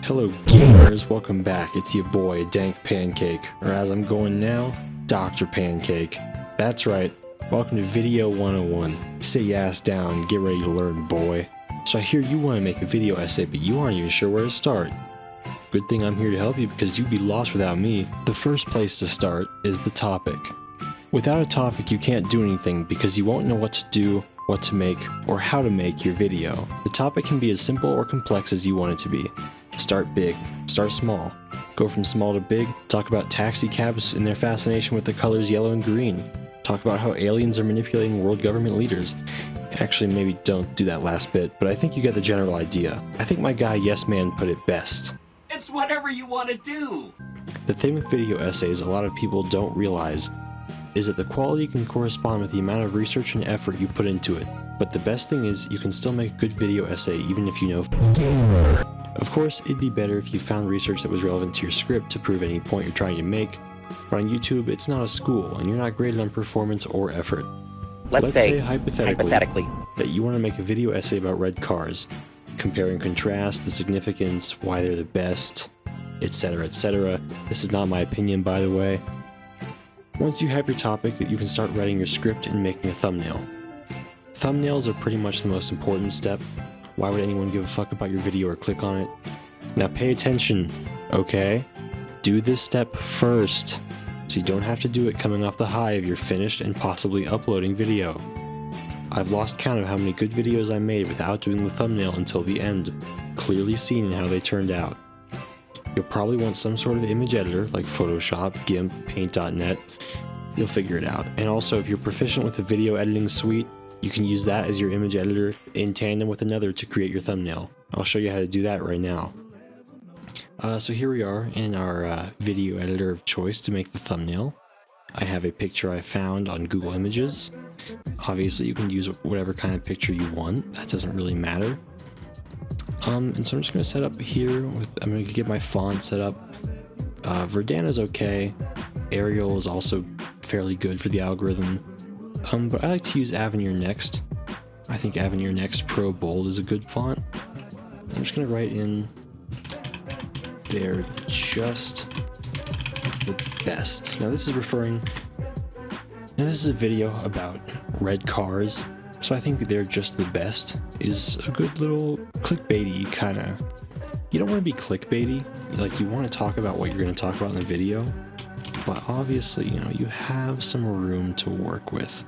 Hello gamers, welcome back. It's your boy Dank Pancake, or as I'm going now, Dr. Pancake. That's right, welcome to Video 101. Sit your ass down, get ready to learn, boy. So I hear you want to make a video essay, but you aren't even sure where to start. Good thing I'm here to help you because you'd be lost without me. The first place to start is the topic. Without a topic, you can't do anything because you won't know what to do, what to make, or how to make your video. The topic can be as simple or complex as you want it to be. Start big, start small. Go from small to big, talk about taxi cabs and their fascination with the colors yellow and green. Talk about how aliens are manipulating world government leaders. Actually, maybe don't do that last bit, but I think you get the general idea. I think my guy Yes Man put it best. It's whatever you want to do! The thing with video essays a lot of people don't realize is that the quality can correspond with the amount of research and effort you put into it. But the best thing is you can still make a good video essay even if you know gamer. Of course, it'd be better if you found research that was relevant to your script to prove any point you're trying to make, but on YouTube it's not a school and you're not graded on performance or effort. Let's say hypothetically that you want to make a video essay about red cars, compare and contrast the significance, why they're the best, etc, etc. This is not my opinion, by the way. Once you have your topic, you can start writing your script and making a thumbnail. Thumbnails are pretty much the most important step. Why would anyone give a fuck about your video or click on it? Now pay attention, okay? Do this step first, so you don't have to do it coming off the high of your finished and possibly uploading video. I've lost count of how many good videos I made without doing the thumbnail until the end, clearly seen in how they turned out. You'll probably want some sort of image editor like Photoshop, GIMP, Paint.net. You'll figure it out. And also, if you're proficient with the video editing suite, you can use that as your image editor in tandem with another to create your thumbnail. I'll show you how to do that right now. So here we are in our video editor of choice to make the thumbnail. I have a picture I found on Google Images. Obviously, you can use whatever kind of picture you want. That doesn't really matter. And so I'm just going to set up here I'm going to get my font set up. Verdana's okay. Arial is also fairly good for the algorithm. But I like to use Avenir Next. I think Avenir Next Pro Bold is a good font. I'm just going to write in, they're just the best. Now this is a video about red cars. So I think they're just the best is a good little clickbaity kind of. You don't want to be clickbaity. Like, you want to talk about what you're going to talk about in the video, but obviously, you have some room to work with.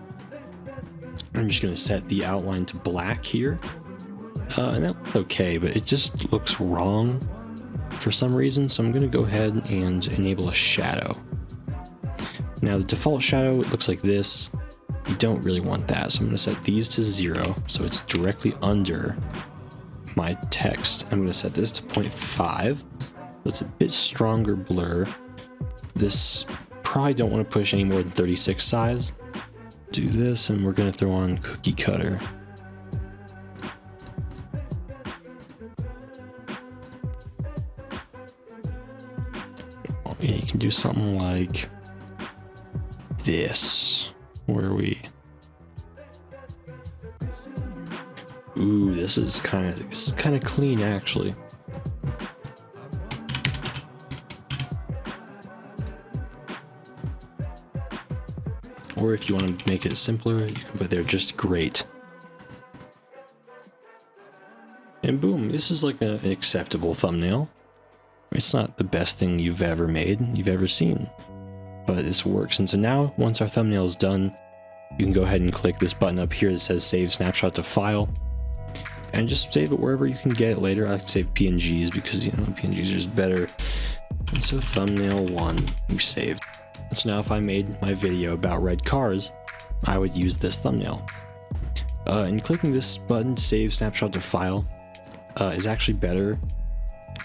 I'm just going to set the outline to black here. And that's okay, but it just looks wrong for some reason. So I'm going to go ahead and enable a shadow. Now the default shadow, it looks like this. You don't really want that, so I'm going to set these to 0, so it's directly under my text. I'm going to set this to 0.5, so it's a bit stronger blur. This probably don't want to push any more than 36 size. Do this, and we're going to throw on Cookie Cutter. Yeah, you can do something like this. Where are we? Ooh, this is kind of clean, actually. Or if you want to make it simpler, you can put there just great. And boom, this is like an acceptable thumbnail. It's not the best thing you've ever seen. But this works. And so now, once our thumbnail is done, you can go ahead and click this button up here that says save snapshot to file, and just save it wherever you can get it later. I like to save PNGs because PNGs are just better. And so thumbnail 1, we saved. And so now if I made my video about red cars, I would use this thumbnail. And clicking this button, save snapshot to file, is actually better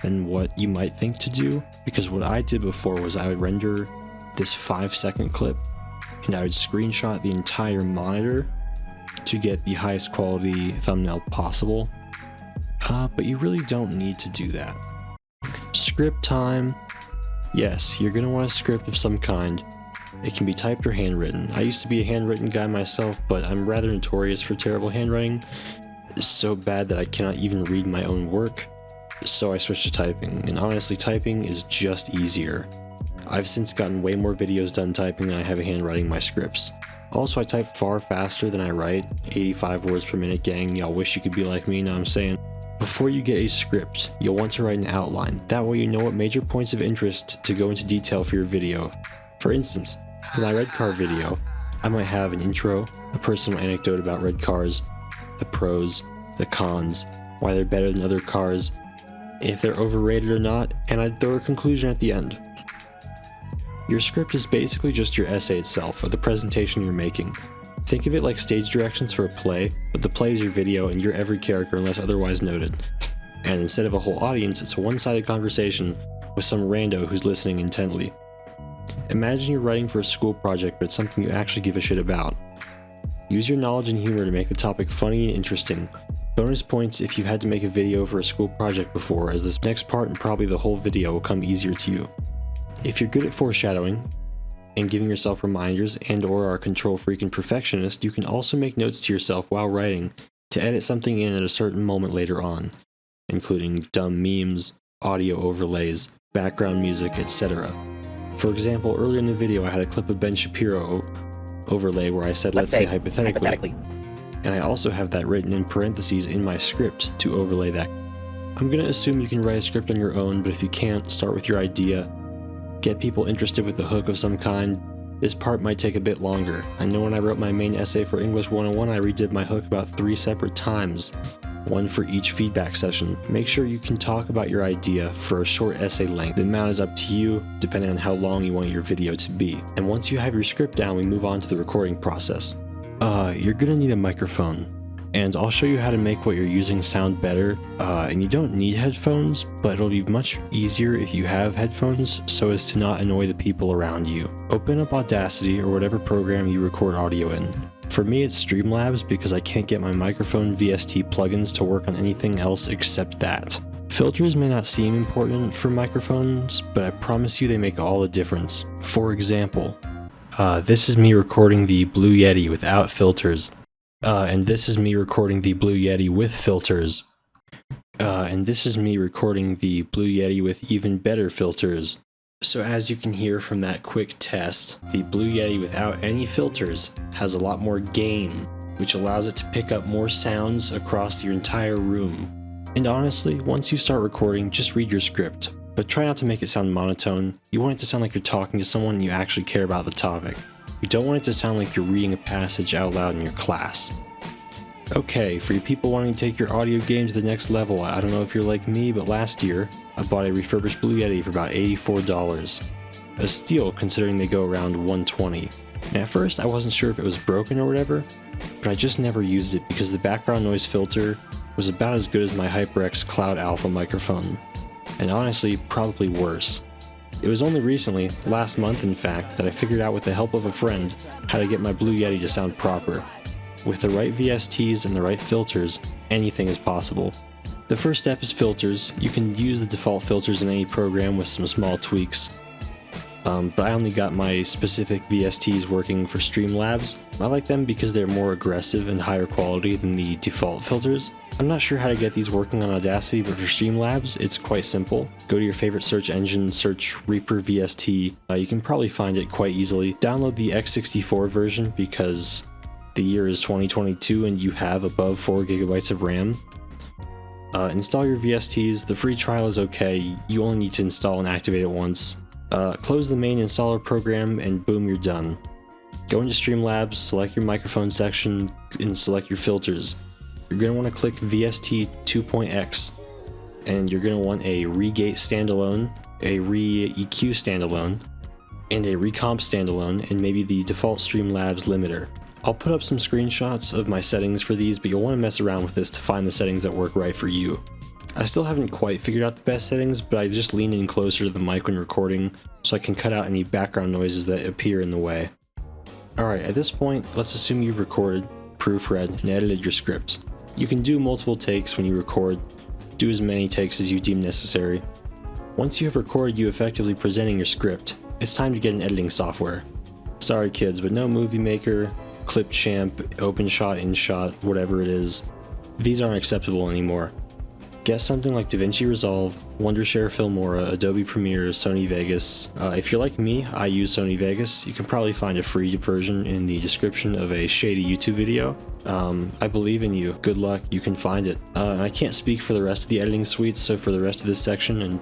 than what you might think to do, because what I did before was I would render this 5-second clip and I would screenshot the entire monitor to get the highest quality thumbnail possible, but you really don't need to do that. Script time. Yes, you're going to want a script of some kind. It can be typed or handwritten. I used to be a handwritten guy myself, but I'm rather notorious for terrible handwriting. It's so bad that I cannot even read my own work. so I switched to typing, and honestly typing is just easier. I've since gotten way more videos done typing than I have handwriting my scripts. Also, I type far faster than I write, 85 words per minute, gang. Y'all wish you could be like me, know what I'm saying? Before you get a script, you'll want to write an outline. That way you know what major points of interest to go into detail for your video. For instance, for my red car video, I might have an intro, a personal anecdote about red cars, the pros, the cons, why they're better than other cars, if they're overrated or not, and I'd throw a conclusion at the end. Your script is basically just your essay itself, or the presentation you're making. Think of it like stage directions for a play, but the play is your video and you're every character unless otherwise noted. And instead of a whole audience, it's a one-sided conversation with some rando who's listening intently. Imagine you're writing for a school project, but it's something you actually give a shit about. Use your knowledge and humor to make the topic funny and interesting. Bonus points if you've had to make a video for a school project before, as this next part and probably the whole video will come easier to you. If you're good at foreshadowing and giving yourself reminders and/or are a control freak and perfectionist, you can also make notes to yourself while writing to edit something in at a certain moment later on, including dumb memes, audio overlays, background music, etc. For example, earlier in the video I had a clip of Ben Shapiro overlay where I said let's say hypothetically, and I also have that written in parentheses in my script to overlay that. I'm gonna assume you can write a script on your own, but if you can't, start with your idea. Get people interested with a hook of some kind. This part might take a bit longer. I know when I wrote my main essay for English 101, I redid my hook about 3 separate times, one for each feedback session. Make sure you can talk about your idea for a short essay length. The amount is up to you, depending on how long you want your video to be. And once you have your script down, we move on to the recording process. You're gonna need a microphone, and I'll show you how to make what you're using sound better. And you don't need headphones, but it'll be much easier if you have headphones so as to not annoy the people around you. Open up Audacity or whatever program you record audio in. For me, it's Streamlabs because I can't get my microphone VST plugins to work on anything else except that. Filters may not seem important for microphones, but I promise you they make all the difference. For example, this is me recording the Blue Yeti without filters. And this is me recording the Blue Yeti with filters. And this is me recording the Blue Yeti with even better filters. So as you can hear from that quick test, the Blue Yeti without any filters has a lot more gain, which allows it to pick up more sounds across your entire room. And honestly, once you start recording, just read your script, but try not to make it sound monotone. You want it to sound like you're talking to someone and you actually care about the topic. You don't want it to sound like you're reading a passage out loud in your class. Okay, for you people wanting to take your audio game to the next level, I don't know if you're like me, but last year, I bought a refurbished Blue Yeti for about $84. A steal considering they go around $120. And at first, I wasn't sure if it was broken or whatever, but I just never used it because the background noise filter was about as good as my HyperX Cloud Alpha microphone. And honestly, probably worse. It was only recently, last month in fact, that I figured out with the help of a friend how to get my Blue Yeti to sound proper. With the right VSTs and the right filters, anything is possible. The first step is filters. You can use the default filters in any program with some small tweaks. But I only got my specific VSTs working for Streamlabs. I like them because they're more aggressive and higher quality than the default filters. I'm not sure how to get these working on Audacity, but for Streamlabs, it's quite simple. Go to your favorite search engine, search Reaper VST. You can probably find it quite easily. Download the x64 version because the year is 2022 and you have above 4 GB of RAM. Install your VSTs. The free trial is okay. You only need to install and activate it once. Close the main installer program and boom, you're done. Go into Streamlabs, select your microphone section, and select your filters. You're going to want to click VST 2.x, and you're going to want a Regate standalone, a Re-EQ standalone, and a Recomp standalone, and maybe the default Streamlabs limiter. I'll put up some screenshots of my settings for these, but you'll want to mess around with this to find the settings that work right for you. I still haven't quite figured out the best settings, but I just lean in closer to the mic when recording so I can cut out any background noises that appear in the way. Alright, at this point, let's assume you've recorded, proofread, and edited your script. You can do multiple takes when you record. Do as many takes as you deem necessary. Once you have recorded you effectively presenting your script, it's time to get an editing software. Sorry kids, but no Movie Maker, Clipchamp, OpenShot, InShot, whatever it is. These aren't acceptable anymore. Guess something like DaVinci Resolve, Wondershare Filmora, Adobe Premiere, Sony Vegas. If you're like me, I use Sony Vegas. You can probably find a free version in the description of a shady YouTube video. I believe in you. Good luck, you can find it. I can't speak for the rest of the editing suites, so for the rest of this section and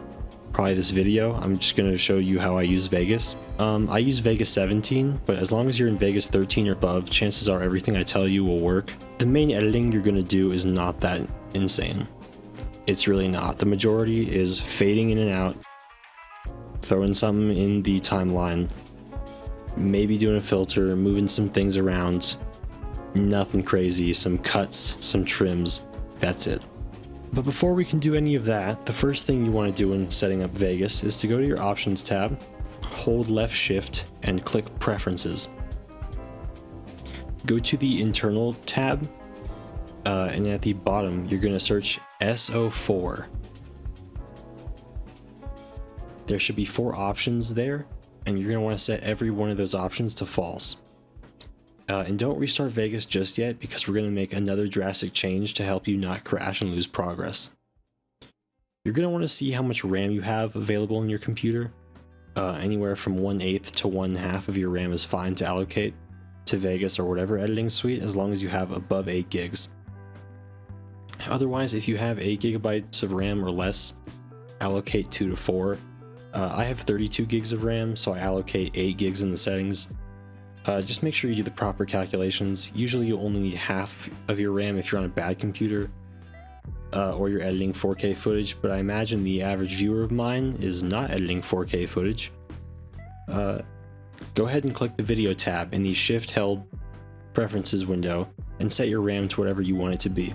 probably this video, I'm just going to show you how I use Vegas. I use Vegas 17, but as long as you're in Vegas 13 or above, chances are everything I tell you will work. The main editing you're going to do is not that insane. It's really not. The majority is fading in and out, throwing something in the timeline, maybe doing a filter, moving some things around. Nothing crazy, some cuts, some trims, that's it. But before we can do any of that, the first thing you want to do when setting up Vegas is to go to your Options tab, hold left shift, and click Preferences. Go to the Internal tab, and at the bottom you're going to search SO4. There should be 4 options there, and you're going to want to set every one of those options to false. And don't restart Vegas just yet, because we're going to make another drastic change to help you not crash and lose progress. You're going to want to see how much RAM you have available in your computer. Anywhere from 1/8 to 1/2 of your RAM is fine to allocate to Vegas or whatever editing suite, as long as you have above 8 gigs. Otherwise, if you have 8 gigabytes of RAM or less, allocate 2 to 4. I have 32 gigs of RAM, so I allocate 8 gigs in the settings. Just make sure you do the proper calculations. Usually you'll only need half of your RAM if you're on a bad computer, or you're editing 4K footage, but I imagine the average viewer of mine is not editing 4K footage. Go ahead and click the Video tab in the Shift-held Preferences window and set your RAM to whatever you want it to be.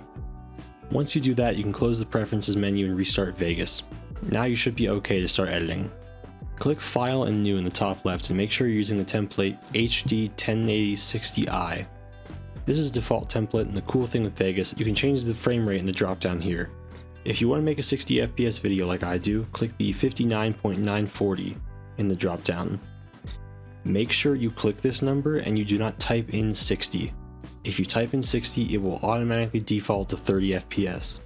Once you do that, you can close the Preferences menu and restart Vegas. Now you should be okay to start editing. Click File and New in the top left and make sure you're using the template HD 1080-60i. This is a default template, and the cool thing with Vegas, you can change the frame rate in the drop down here. If you want to make a 60 FPS video like I do, click the 59.940 in the drop down. Make sure you click this number and you do not type in 60. If you type in 60, it will automatically default to 30 FPS.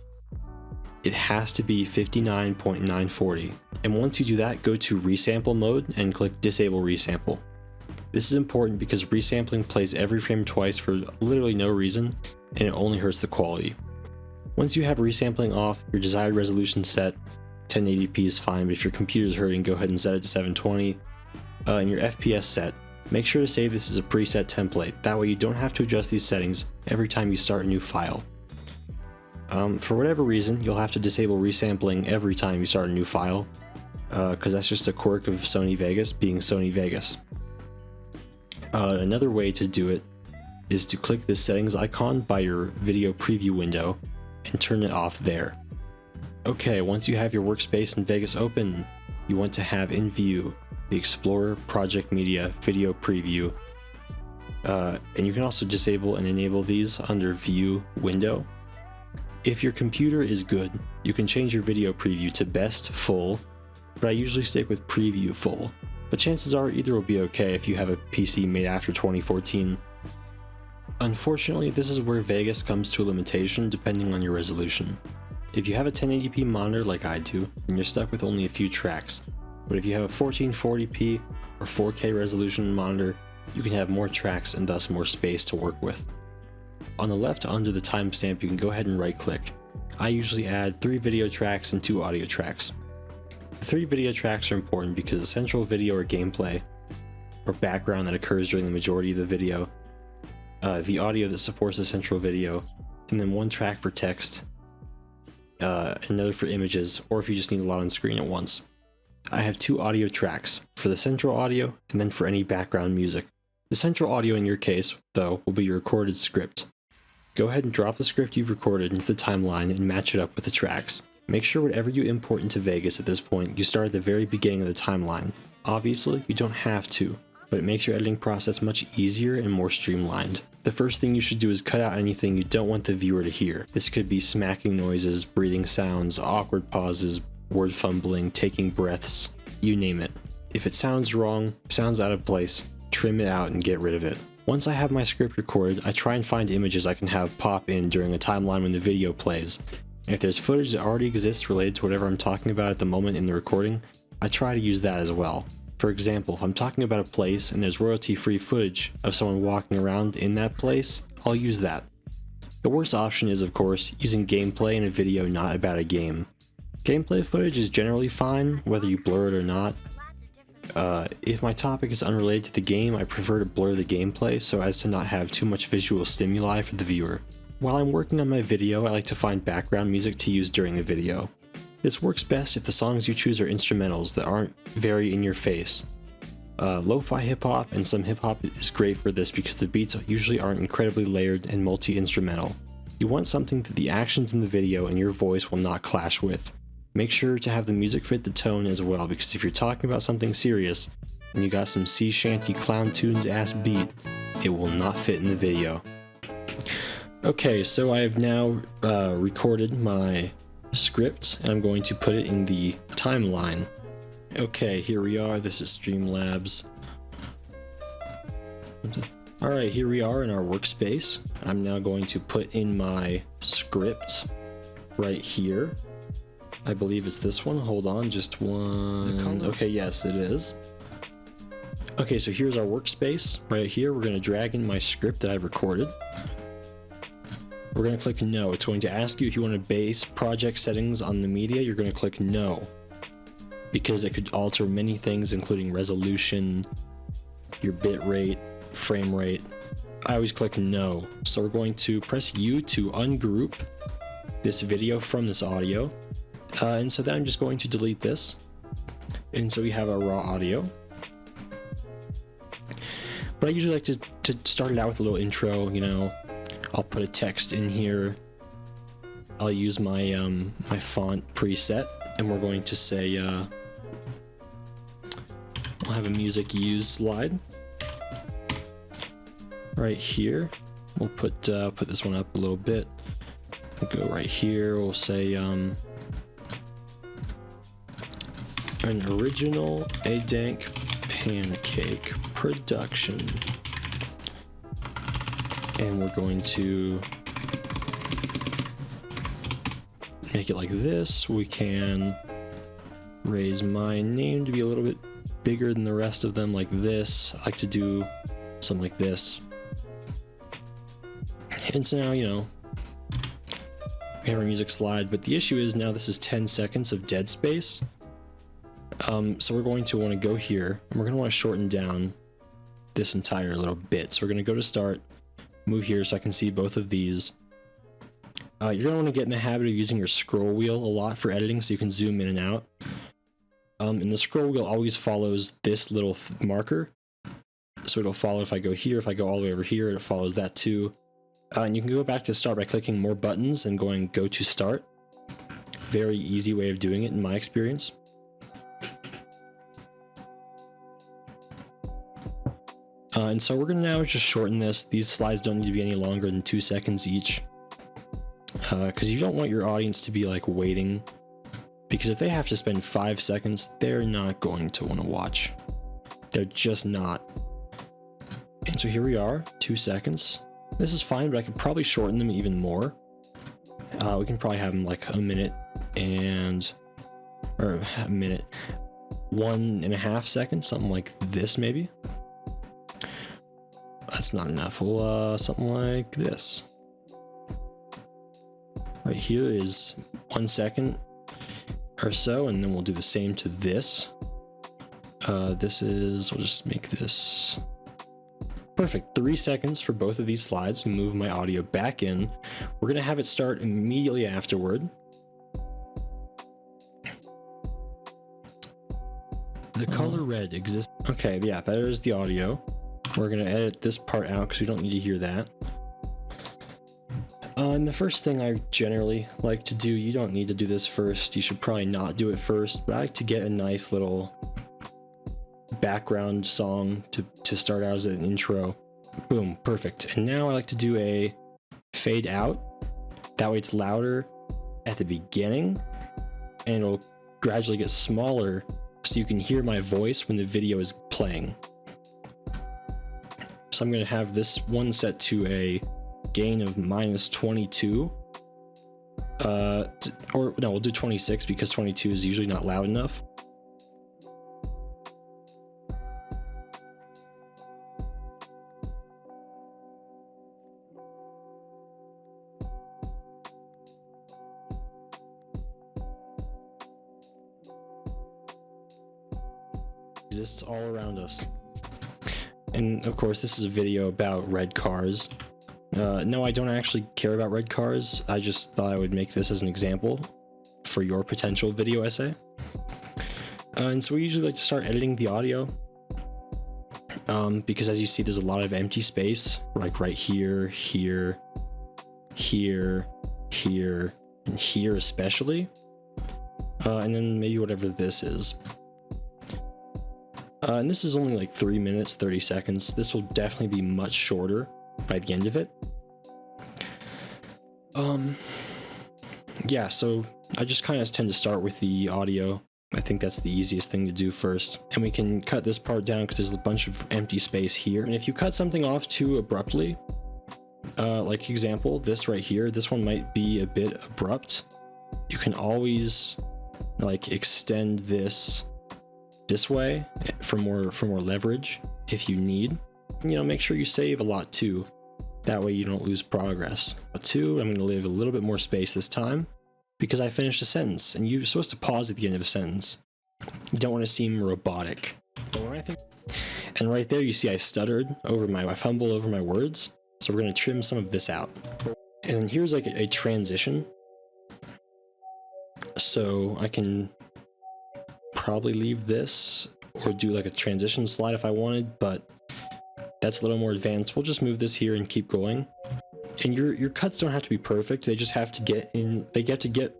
It has to be 59.940. And once you do that, go to resample mode and click disable resample. This is important because resampling plays every frame twice for literally no reason, and it only hurts the quality. Once you have resampling off, your desired resolution set, 1080p is fine, but if your computer is hurting, go ahead and set it to 720. And your FPS set, make sure to save this as a preset template. That way you don't have to adjust these settings every time you start a new file. For whatever reason, you'll have to disable resampling every time you start a new file, because that's just a quirk of Sony Vegas being Sony Vegas. Another way to do it is to click the settings icon by your video preview window and turn it off there. Okay, once you have your workspace in Vegas open, you want to have in view the Explorer Project Media Video Preview, and you can also disable and enable these under View Window. If your computer is good, you can change your video preview to best full, but I usually stick with preview full. But chances are either will be okay if you have a PC made after 2014. Unfortunately, this is where Vegas comes to a limitation depending on your resolution. If you have a 1080p monitor like I do, then you're stuck with only a few tracks. But if you have a 1440p or 4K resolution monitor, you can have more tracks and thus more space to work with. On the left under the timestamp, you can go ahead and right click. I usually add 3 video tracks and 2 audio tracks. The 3 video tracks are important because the central video or gameplay or background that occurs during the majority of the video, the audio that supports the central video, and then 1 track for text, another for images, or if you just need a lot on screen at once. I have 2 audio tracks, for the central audio and then for any background music. The central audio in your case, though, will be your recorded script. Go ahead and drop the script you've recorded into the timeline and match it up with the tracks. Make sure whatever you import into Vegas at this point, you start at the very beginning of the timeline. Obviously, you don't have to, but it makes your editing process much easier and more streamlined. The first thing you should do is cut out anything you don't want the viewer to hear. This could be smacking noises, breathing sounds, awkward pauses, word fumbling, taking breaths, you name it. If it sounds wrong, sounds out of place, trim it out and get rid of it. Once I have my script recorded, I try and find images I can have pop in during a timeline when the video plays, And if there's footage that already exists related to whatever I'm talking about at the moment in the recording, I try to use that as well. For example, if I'm talking about a place and there's royalty-free footage of someone walking around in that place, I'll use that. The worst option is, of course, using gameplay in a video not about a game. Gameplay footage is generally fine, whether you blur it or not. If my topic is unrelated to the game, I prefer to blur the gameplay so as to not have too much visual stimuli for the viewer. While I'm working on my video, I like to find background music to use during the video. This works best if the songs you choose are instrumentals that aren't very in your face. Lo-fi hip-hop and some hip-hop is great for this because the beats usually aren't incredibly layered and multi-instrumental. You want something that the actions in the video and your voice will not clash with. Make sure to have the music fit the tone as well, because if you're talking about something serious and you got some sea shanty clown tunes ass beat, it will not fit in the video. Okay, so I have now recorded my script and I'm going to put it in the timeline. Okay, here we are. This is Streamlabs. Alright, here we are in our workspace. I'm now going to put in my script right here. I believe it's this one. Hold on, just one. Okay, yes, it is. Okay, so here's our workspace right here. We're going to drag in my script that I've recorded. We're going to click no. It's going to ask you if you want to base project settings on the media. You're going to click no, because it could alter many things, including resolution, your bit rate, frame rate. I always click no. So we're going to press U to ungroup this video from this audio. And so then I'm just going to delete this. And so we have our raw audio. But I usually like to start it out with a little intro, you know. I'll put a text in here. I'll use my my font preset, and we're going to say I'll have a music use slide right here. We'll put this one up a little bit. We'll go right here. We'll say an original Adank Pancake production. And we're going to make it like this. We can raise my name to be a little bit bigger than the rest of them, like this. I like to do something like this. And so now, you know, we have our music slide, but the issue is now this is 10 seconds of dead space. So we're going to want to go here, and we're going to want to shorten down this entire little bit. So we're going to go to start, move here so I can see both of these. You're going to want to get in the habit of using your scroll wheel a lot for editing so you can zoom in and out. And the scroll wheel always follows this little marker. So it'll follow if I go here, if I go all the way over here, it follows that too. And you can go back to start by clicking more buttons and going go to start. Very easy way of doing it in my experience. And so we're going to now just shorten this. These slides don't need to be any longer than 2 seconds each. Because you don't want your audience to be like waiting. Because if they have to spend 5 seconds, they're not going to want to watch. They're just not. And so here we are, 2 seconds. This is fine, but I could probably shorten them even more. We can probably have them like a minute or a minute, 1.5 seconds, something like this maybe. That's not enough. We'll something like this. Right here is 1 second or so, and then we'll do the same to this. We'll just make this perfect. 3 seconds for both of these slides. We move my audio back in. We're gonna have it start immediately afterward. The color red exists. Okay, yeah, there's the audio. We're gonna edit this part out because we don't need to hear that. And the first thing I generally like to do, you don't need to do this first, you should probably not do it first, but I like to get a nice little background song to start out as an intro. Boom, perfect. And now I like to do a fade out. That way it's louder at the beginning and it'll gradually get smaller so you can hear my voice when the video is playing. So I'm going to have this one set to a gain of -22. Or no, we'll do 26 because 22 is usually not loud enough. Exists all around us. And of course, this is a video about red cars. No, I don't actually care about red cars. I just thought I would make this as an example for your potential video essay. And so we usually like to start editing the audio. Because as you see, there's a lot of empty space, like right here, here, here, here, and here especially. And then maybe whatever this is. And this is only like 3 minutes, 30 seconds. This will definitely be much shorter by the end of it. Yeah, so I just kind of tend to start with the audio. I think that's the easiest thing to do first. And we can cut this part down because there's a bunch of empty space here. And if you cut something off too abruptly, like example, this right here, this one might be a bit abrupt. You can always like extend this way for more leverage if you need. You know, make sure you save a lot too. That way you don't lose progress. But two, I'm going to leave a little bit more space this time because I finished a sentence and you're supposed to pause at the end of a sentence. You don't want to seem robotic. But when I think, and right there you see I stuttered over I fumbled over my words. So we're going to trim some of this out. And then here's like a transition. So I can probably leave this or do like a transition slide if I wanted, but that's a little more advanced. We'll just move this here and keep going. And your cuts don't have to be perfect. They just have to get in, they have to get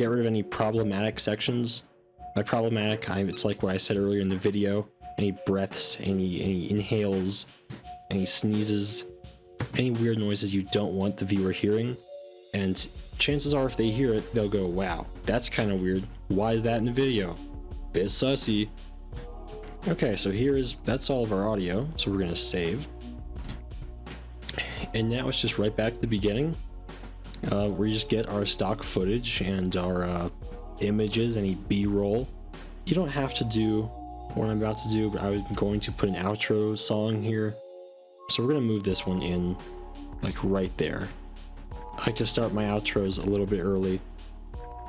rid of any problematic sections. By problematic, it's like what I said earlier in the video. Any breaths, any inhales, any sneezes, any weird noises you don't want the viewer hearing. And chances are if they hear it, they'll go, wow, that's kind of weird. Why is that in the video? Bit sussy. Okay, so that's all of our audio. So we're gonna save. And now it's just right back to the beginning. We just get our stock footage and our images, any B-roll. You don't have to do what I'm about to do, but I was going to put an outro song here. So we're gonna move this one in like right there. I like to start my outros a little bit early.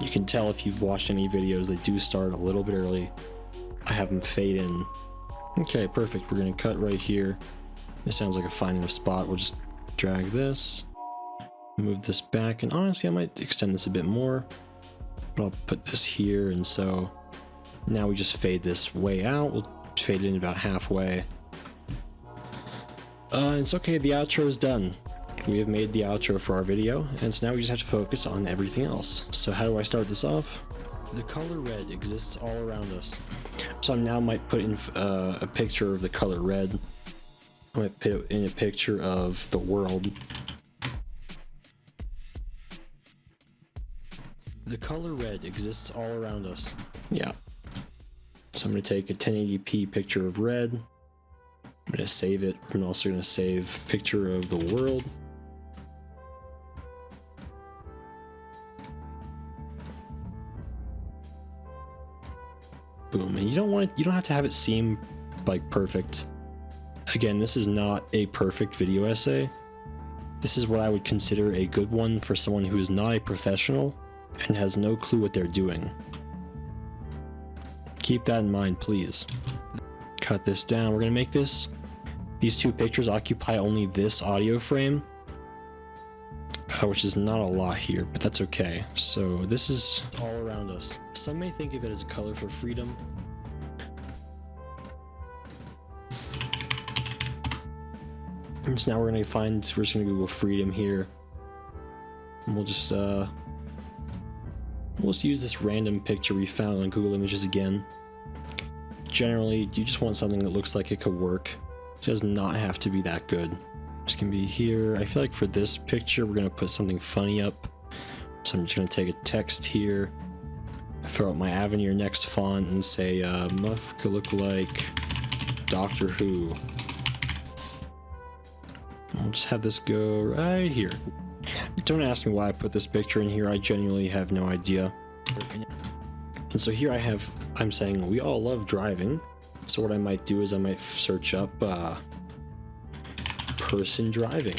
You can tell if you've watched any videos, they do start a little bit early. I have them fade in. Okay, perfect. We're gonna cut right here. This sounds like a fine enough spot. We'll just drag this, move this back, and honestly, I might extend this a bit more, but I'll put this here, and so now we just fade this way out. We'll fade it in about halfway. It's okay, the outro is done. We have made the outro for our video, and so now we just have to focus on everything else. So how do I start this off? The color red exists all around us. So I now might put in a picture of the color red. I might put in a picture of the world. The color red exists all around us. Yeah. So I'm going to take a 1080p picture of red. I'm going to save it. I'm also going to save picture of the world. Boom. And you don't have to have it seem like perfect. Again, this is not a perfect video essay. This is what I would consider a good one for someone who is not a professional and has no clue what they're doing. Keep that in mind, please. Cut this down. We're gonna make these two pictures occupy only this audio frame, which is not a lot here, but that's okay. So this is all around us. Some may think of it as a color for freedom. And so now we're just gonna Google freedom here. And we'll just use this random picture we found on Google Images again. Generally, you just want something that looks like it could work. It does not have to be that good. It's gonna be here. I feel like for this picture, we're gonna put something funny up. So I'm just gonna take a text here, throw out my Avenir Next font and say, Muff could look like Doctor Who. I'll just have this go right here. Don't ask me why I put this picture in here, I genuinely have no idea. And so here I'm saying we all love driving. So what I might do is I might search up person driving.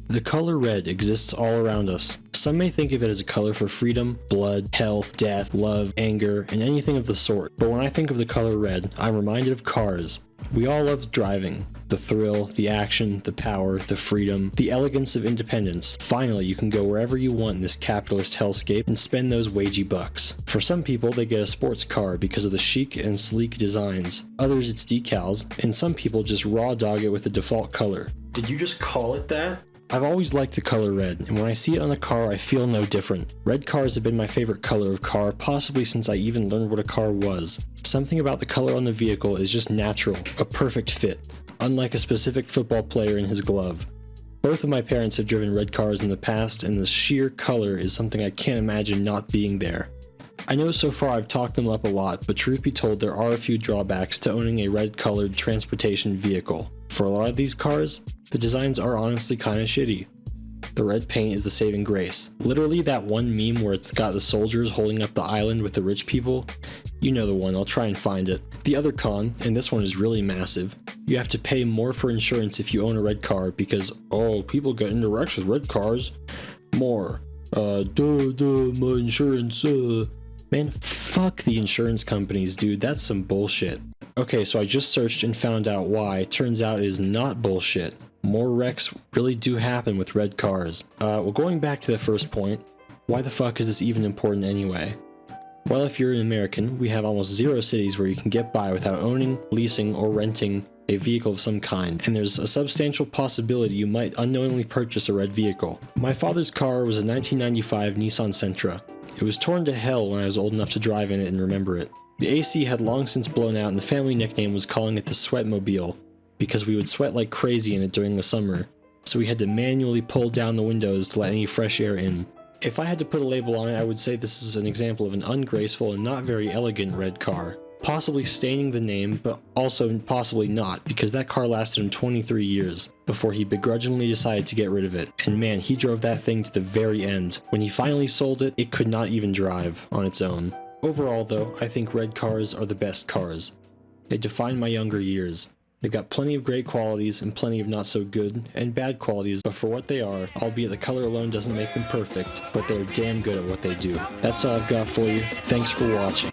The color red exists all around us. Some may think of it as a color for freedom, blood, health, death, love, anger, and anything of the sort. But when I think of the color red, I'm reminded of cars. We all love driving. The thrill, the action, the power, the freedom, the elegance of independence. Finally, you can go wherever you want in this capitalist hellscape and spend those wagey bucks. For some people, they get a sports car because of the chic and sleek designs. Others, it's decals, and some people just raw dog it with the default color. Did you just call it that? I've always liked the color red, and when I see it on a car, I feel no different. Red cars have been my favorite color of car, possibly since I even learned what a car was. Something about the color on the vehicle is just natural, a perfect fit, unlike a specific football player in his glove. Both of my parents have driven red cars in the past, and the sheer color is something I can't imagine not being there. I know so far I've talked them up a lot, but truth be told, there are a few drawbacks to owning a red-colored transportation vehicle. For a lot of these cars, the designs are honestly kinda shitty. The red paint is the saving grace. Literally that one meme where it's got the soldiers holding up the island with the rich people. You know the one, I'll try and find it. The other con, and this one is really massive, you have to pay more for insurance if you own a red car because, oh, people get into wrecks with red cars. More. My insurance, Man, fuck the insurance companies, dude, that's some bullshit. Okay, so I just searched and found out why. Turns out it is not bullshit. More wrecks really do happen with red cars. Well, going back to the first point, why the fuck is this even important anyway? Well, if you're an American, we have almost 0 cities where you can get by without owning, leasing, or renting a vehicle of some kind, and there's a substantial possibility you might unknowingly purchase a red vehicle. My father's car was a 1995 Nissan Sentra. It was torn to hell when I was old enough to drive in it and remember it. The AC had long since blown out and the family nickname was calling it the Sweatmobile, because we would sweat like crazy in it during the summer, so we had to manually pull down the windows to let any fresh air in. If I had to put a label on it, I would say this is an example of an ungraceful and not very elegant red car. Possibly staining the name, but also possibly not, because that car lasted him 23 years before he begrudgingly decided to get rid of it. And man, he drove that thing to the very end. When he finally sold it, it could not even drive on its own. Overall though, I think red cars are the best cars. They define my younger years. They've got plenty of great qualities and plenty of not so good and bad qualities, but for what they are, albeit the color alone doesn't make them perfect, but they're damn good at what they do. That's all I've got for you. Thanks for watching.